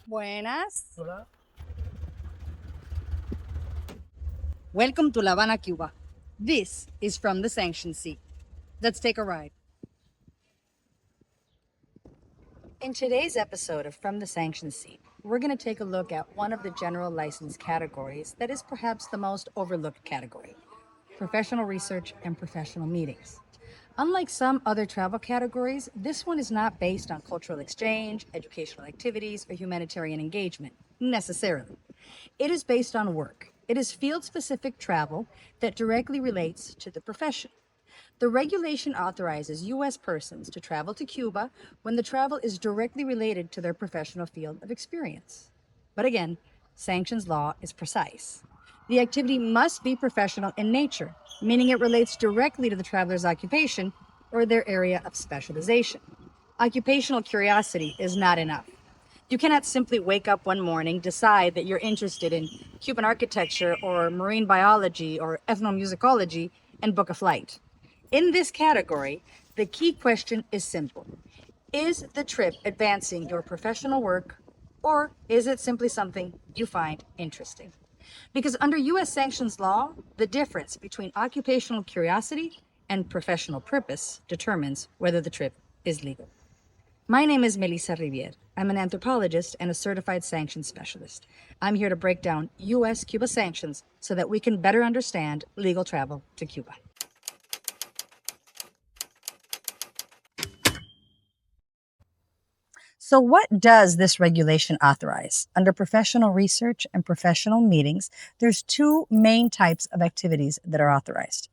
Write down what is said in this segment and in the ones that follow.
Buenas. Hola. Welcome to La Habana, Cuba. This is From the Sanctioned seat. Let's take a ride. In today's episode of From the Sanctioned seat, we're going to take a look at one of the general license categories that is perhaps the most overlooked category: professional research and professional meetings. Unlike some other travel categories, this one is not based on cultural exchange, educational activities, or humanitarian engagement, necessarily. It is based on work. It is field-specific travel that directly relates to the profession. The regulation authorizes U.S. persons to travel to Cuba when the travel is directly related to their professional field of experience. But again, sanctions law is precise. The activity must be professional in nature, meaning it relates directly to the traveler's occupation or their area of specialization. Occupational curiosity is not enough. You cannot simply wake up one morning, decide that you're interested in Cuban architecture or marine biology or ethnomusicology, and book a flight. In this category, the key question is simple: is the trip advancing your professional work, or is it simply something you find interesting? Because under U.S. sanctions law, the difference between occupational curiosity and professional purpose determines whether the trip is legal. My name is Melissa Riviere. I'm an anthropologist and a certified sanctions specialist. I'm here to break down U.S. Cuba sanctions so that we can better understand legal travel to Cuba. So, what does this regulation authorize? Under professional research and professional meetings, there's two main types of activities that are authorized.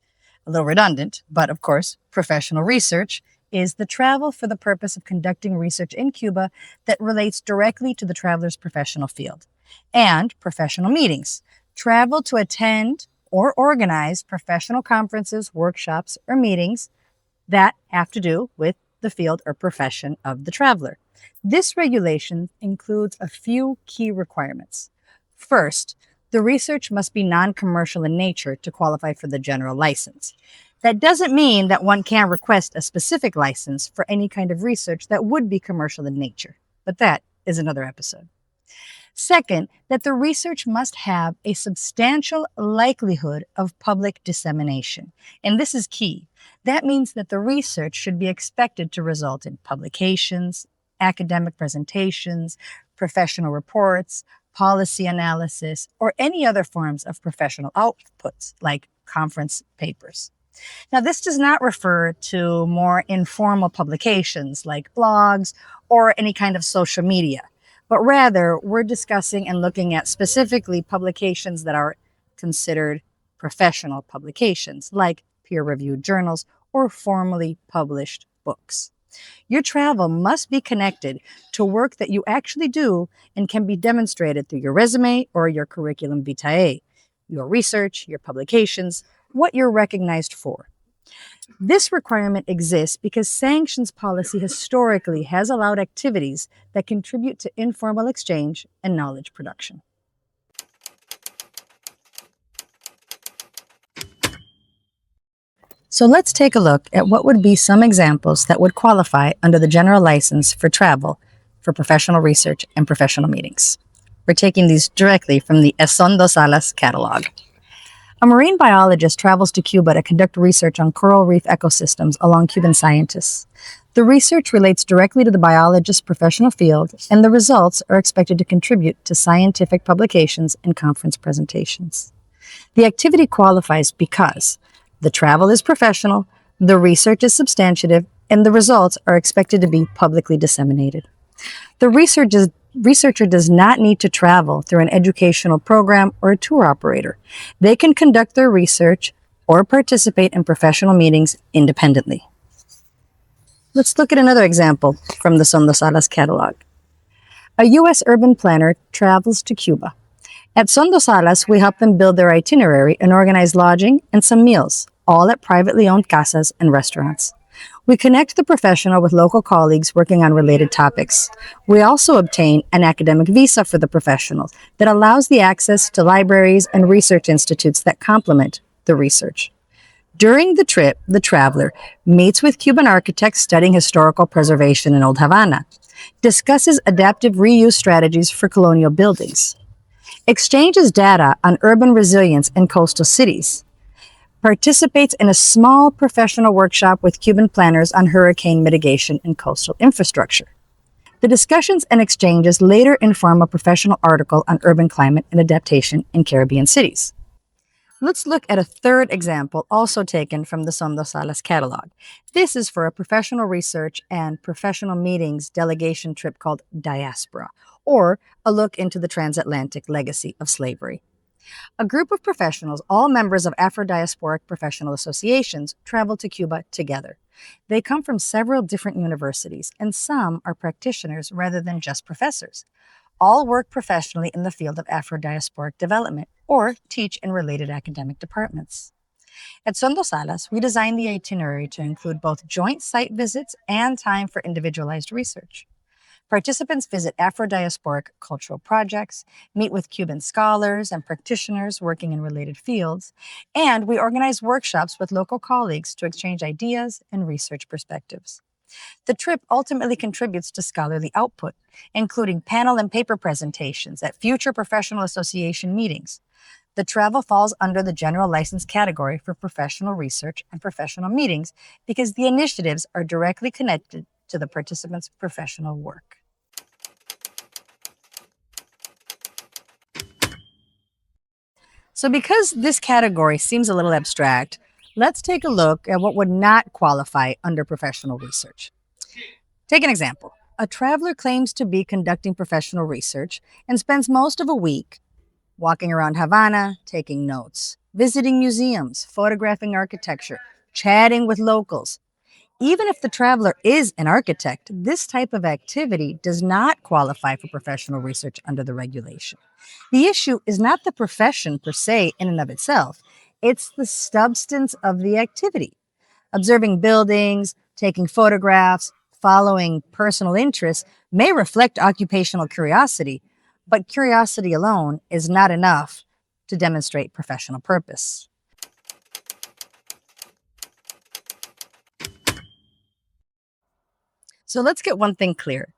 A little redundant, but of course, professional research is the travel for the purpose of conducting research in Cuba that relates directly to the traveler's professional field. And professional meetings, travel to attend or organize professional conferences, workshops, or meetings that have to do with the field or profession of the traveler. This regulation includes a few key requirements. First, the research must be non-commercial in nature to qualify for the general license. That doesn't mean that one can't request a specific license for any kind of research that would be commercial in nature, but that is another episode. Second, that the research must have a substantial likelihood of public dissemination. And this is key. That means that the research should be expected to result in publications, academic presentations, professional reports, policy analysis, or any other forms of professional outputs like conference papers. Now, this does not refer to more informal publications like blogs or any kind of social media, but rather we're discussing and looking at specifically publications that are considered professional publications like peer-reviewed journals or formally published books. Your travel must be connected to work that you actually do and can be demonstrated through your resume or your curriculum vitae, your research, your publications, what you're recognized for. This requirement exists because sanctions policy historically has allowed activities that contribute to informal exchange and knowledge production. So let's take a look at what would be some examples that would qualify under the general license for travel for professional research and professional meetings. We're taking these directly from the Esondo Salas catalog. A marine biologist travels to Cuba to conduct research on coral reef ecosystems along Cuban scientists. The research relates directly to the biologist's professional field, and the results are expected to contribute to scientific publications and conference presentations. The activity qualifies because the travel is professional, the research is substantive, and the results are expected to be publicly disseminated. The researcher does not need to travel through an educational program or a tour operator. They can conduct their research or participate in professional meetings independently. Let's look at another example from the Sondo Salas catalog. A U.S. urban planner travels to Cuba. At Sondo Salas, we help them build their itinerary and organize lodging and some meals, all at privately owned casas and restaurants. We connect the professional with local colleagues working on related topics. We also obtain an academic visa for the professional that allows the access to libraries and research institutes that complement the research. During the trip, the traveler meets with Cuban architects studying historical preservation in Old Havana. discusses adaptive reuse strategies for colonial buildings, exchanges data on urban resilience in coastal cities, participates in a small professional workshop with Cuban planners on hurricane mitigation and coastal infrastructure. The discussions and exchanges later inform a professional article on urban climate and adaptation in Caribbean cities. Let's look at a third example, also taken from the Son dos Salas catalog. This is for a professional research and professional meetings delegation trip called Diaspora, or a look into the transatlantic legacy of slavery. A group of professionals, all members of Afro-diasporic professional associations, travel to Cuba together. They come from several different universities, and some are practitioners rather than just professors. All work professionally in the field of Afro-diasporic development or teach in related academic departments. At Son dos Salas, we designed the itinerary to include both joint site visits and time for individualized research. Participants visit Afro-diasporic cultural projects, meet with Cuban scholars and practitioners working in related fields, and we organize workshops with local colleagues to exchange ideas and research perspectives. The trip ultimately contributes to scholarly output, including panel and paper presentations at future professional association meetings. The travel falls under the general license category for professional research and professional meetings because the initiatives are directly connected to the participants' professional work. So, because this category seems a little abstract, let's take a look at what would not qualify under professional research. Take an example. A traveler claims to be conducting professional research and spends most of a week walking around Havana, taking notes, visiting museums, photographing architecture, chatting with locals. Even if the traveler is an architect, this type of activity does not qualify for professional research under the regulation. The issue is not the profession per se in and of itself, it's the substance of the activity. Observing buildings, taking photographs, following personal interests may reflect occupational curiosity, but curiosity alone is not enough to demonstrate professional purpose. So let's get one thing clear.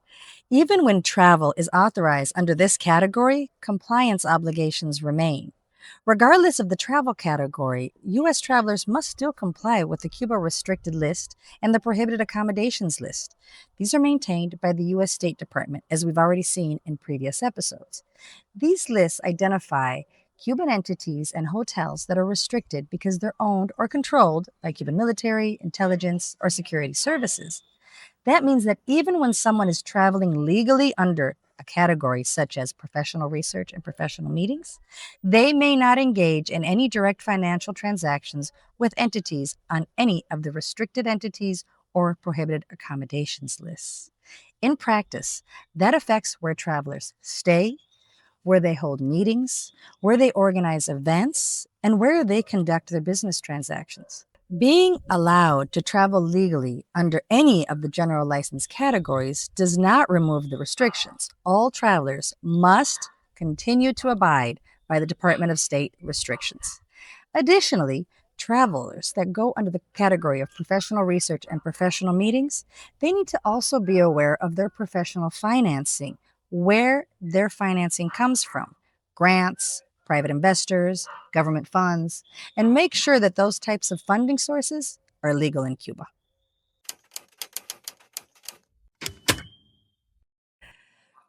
Even when travel is authorized under this category, compliance obligations remain. Regardless of the travel category, U.S. travelers must still comply with the Cuba restricted list and the prohibited accommodations list. These are maintained by the U.S. State Department, as we've already seen in previous episodes. These lists identify Cuban entities and hotels that are restricted because they're owned or controlled by Cuban military, intelligence, or security services. That means that even when someone is traveling legally under a category such as professional research and professional meetings, they may not engage in any direct financial transactions with entities on any of the restricted entities or prohibited accommodations lists. In practice, that affects where travelers stay, where they hold meetings, where they organize events, and where they conduct their business transactions. Being allowed to travel legally under any of the general license categories does not remove the restrictions. All travelers must continue to abide by the Department of State restrictions. Additionally, travelers that go under the category of professional research and professional meetings, they need to also be aware of their professional financing, where their financing comes from, grants, private investors, government funds, and make sure that those types of funding sources are legal in Cuba.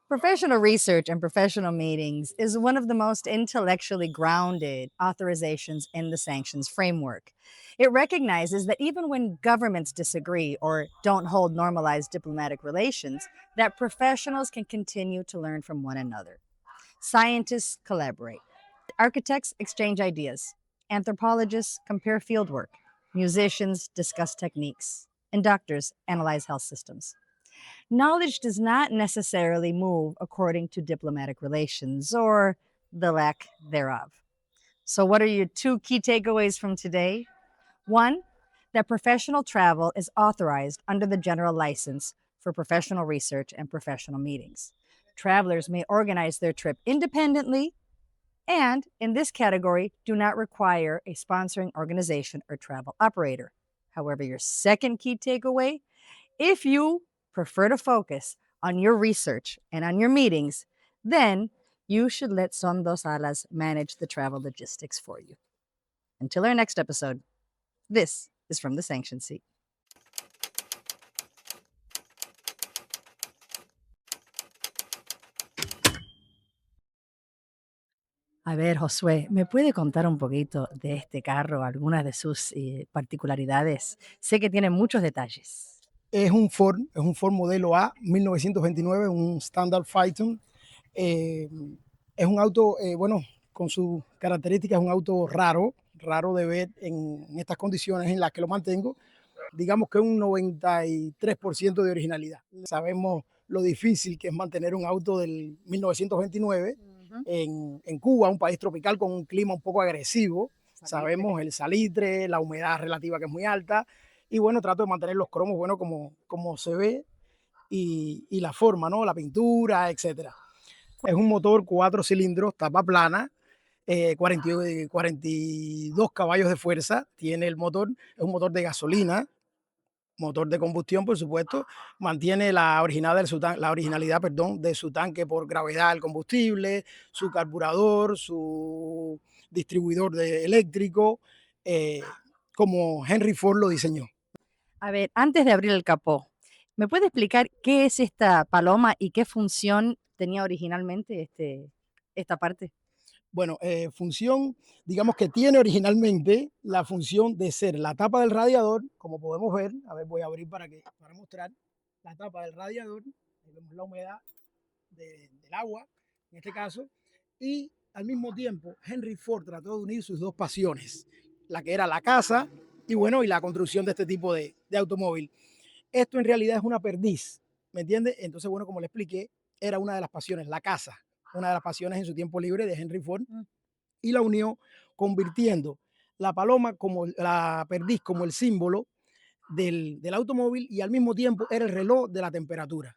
Professional research and professional meetings is one of the most intellectually grounded authorizations in the sanctions framework. It recognizes that even when governments disagree or don't hold normalized diplomatic relations, that professionals can continue to learn from one another. Scientists collaborate. Architects exchange ideas. Anthropologists compare fieldwork. Musicians discuss techniques. And doctors analyze health systems. Knowledge does not necessarily move according to diplomatic relations or the lack thereof. So, what are your two key takeaways from today? One, that professional travel is authorized under the general license for professional research and professional meetings. Travelers may organize their trip independently and, in this category, do not require a sponsoring organization or travel operator. However, your second key takeaway, if you prefer to focus on your research and on your meetings, then you should let Son Dos Alas manage the travel logistics for you. Until our next episode, this is From the Sanctioned Seat. A ver, Josué, ¿me puede contar un poquito de este carro, algunas de sus particularidades? Sé que tiene muchos detalles. Es un Ford modelo A, 1929, un Standard Phaeton. Es un auto, bueno, con sus características, es un auto raro de ver en estas condiciones en las que lo mantengo. Digamos que un 93% de originalidad. Sabemos lo difícil que es mantener un auto del 1929 en Cuba, un país tropical con un clima un poco agresivo. Sabemos el salitre, la humedad relativa que es muy alta. Y bueno, trato de mantener los cromos, bueno, como se ve y la forma, ¿no? La pintura, etcétera. Es un motor 4 cilindros, tapa plana, 42 caballos de fuerza tiene el motor. Es un motor de gasolina, motor de combustión, por supuesto. Mantiene la originalidad de su tanque por gravedad del combustible, su carburador, su distribuidor eléctrico, como Henry Ford lo diseñó. A ver, antes de abrir el capó, ¿me puede explicar qué es esta paloma y qué función tenía originalmente esta parte? Bueno, función, digamos que tiene originalmente la función de ser la tapa del radiador, como podemos ver. A ver, voy a abrir para mostrar la tapa del radiador. Ahí vemos la humedad del agua, en este caso. Y al mismo tiempo, Henry Ford trató de unir sus dos pasiones, la que era la caza y bueno, y la construcción de este tipo de automóvil. Esto en realidad es una perdiz, ¿me entiende? Entonces, bueno, como le expliqué, era una de las pasiones, la caza, una de las pasiones en su tiempo libre de Henry Ford, y la unió convirtiendo la paloma como la perdiz como el símbolo del automóvil, y al mismo tiempo era el reloj de la temperatura.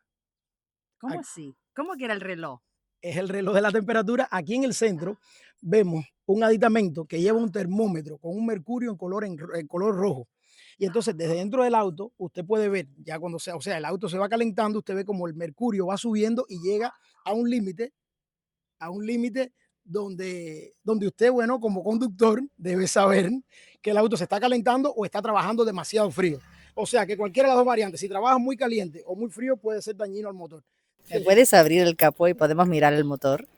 ¿Cómo así? ¿Cómo que era el reloj? Es el reloj de la temperatura. Aquí en el centro vemos un aditamento que lleva un termómetro con un mercurio en color rojo. Y entonces desde dentro del auto usted puede ver, ya cuando el auto se va calentando, usted ve como el mercurio va subiendo y llega a un límite, donde usted, bueno, como conductor debe saber que el auto se está calentando o está trabajando demasiado frío. O sea que cualquiera de las dos variantes, si trabaja muy caliente o muy frío, puede ser dañino al motor. ¿Me puedes abrir el capó y podemos mirar el motor?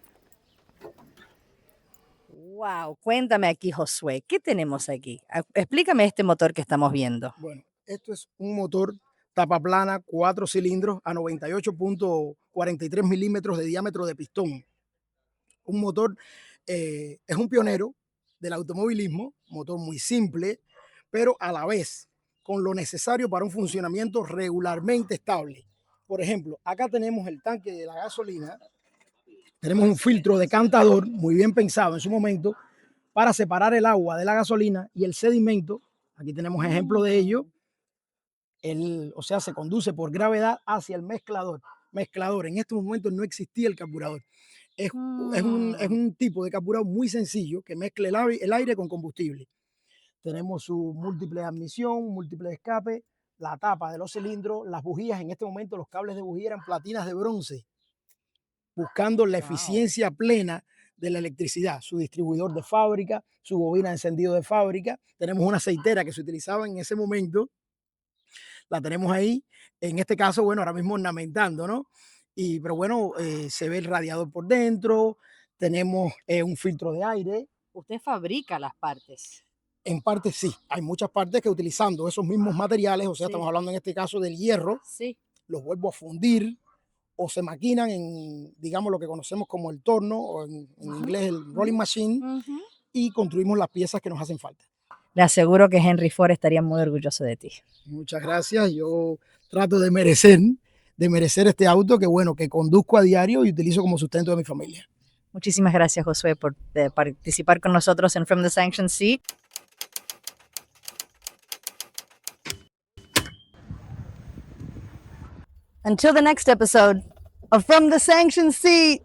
Wow, cuéntame aquí, Josué, ¿qué tenemos aquí? Explícame este motor que estamos viendo. Bueno, esto es un motor tapa plana, 4 cilindros a 98.43 milímetros de diámetro de pistón. Un motor, es un pionero del automovilismo, motor muy simple, pero a la vez con lo necesario para un funcionamiento regularmente estable. Por ejemplo, acá tenemos el tanque de la gasolina, tenemos un filtro decantador muy bien pensado en su momento para separar el agua de la gasolina y el sedimento. Aquí tenemos ejemplo de ello. Se conduce por gravedad hacia el mezclador. En este momento no existía el carburador. Es un tipo de carburador muy sencillo que mezcla el aire con combustible. Tenemos su múltiple admisión, múltiple escape, la tapa de los cilindros, las bujías. En este momento los cables de bujía eran platinas de bronce, buscando la eficiencia plena de la electricidad. Su distribuidor de fábrica, su bobina de encendido de fábrica. Tenemos una aceitera que se utilizaba en ese momento, la tenemos ahí, en este caso, bueno, ahora mismo ornamentando, ¿no? Pero bueno, se ve el radiador por dentro, tenemos un filtro de aire. Usted fabrica las partes. En parte sí, hay muchas partes que utilizando esos mismos materiales, o sea, estamos hablando en este caso del hierro, los vuelvo a fundir o se maquinan en, digamos, lo que conocemos como el torno, o en inglés el rolling machine, y construimos las piezas que nos hacen falta. Le aseguro que Henry Ford estaría muy orgulloso de ti. Muchas gracias. Yo trato de merecer este auto que, bueno, que conduzco a diario y utilizo como sustento de mi familia. Muchísimas gracias, Josué, por participar con nosotros en From the Sanctioned Seat. Until the next episode of From the Sanctioned Seat.